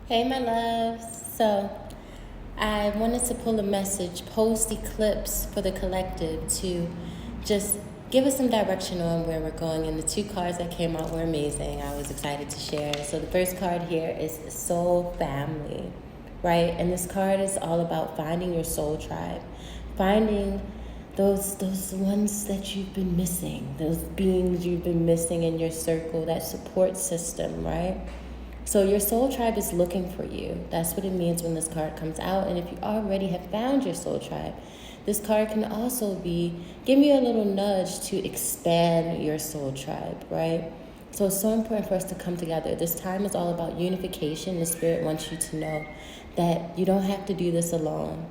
Hey, my loves. So, I wanted to pull a message post Eclipse for the collective to just give us some direction on where we're going. And the two cards that came out were amazing. I was excited to share. So, the first card here is the Soul Family, right? And this card is all about finding your soul tribe, finding those ones that you've been missing, those beings you've been missing in your circle, that support system, right? So your soul tribe is looking for you. That's what it means when this card comes out. And if you already have found your soul tribe, this card can also be give you a little nudge to expand your soul tribe, right? So it's so important for us to come together. This time is all about unification. The Spirit wants you to know that you don't have to do this alone.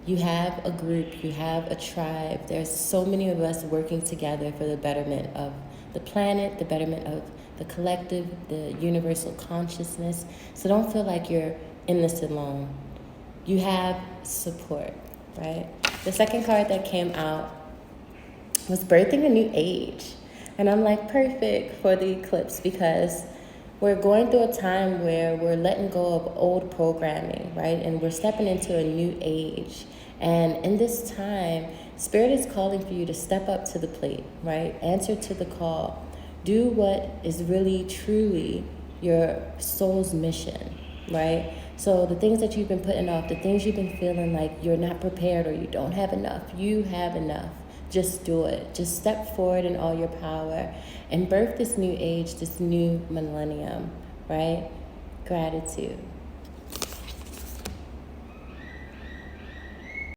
You have a group, you have a tribe. There's so many of us working together for the betterment of the planet, the betterment of the collective, the universal consciousness. So don't feel like you're in this alone. You have support, right? The second card that came out was birthing a new age. And I'm like, perfect for the eclipse because we're going through a time where we're letting go of old programming, right? And we're stepping into a new age. And in this time, Spirit is calling for you to step up to the plate, right? Answer to the call. Do what is really, truly your soul's mission, right? So the things that you've been putting off, the things you've been feeling like you're not prepared or you don't have enough, you have enough. Just do it. Just step forward in all your power and birth this new age, this new millennium, right? Gratitude.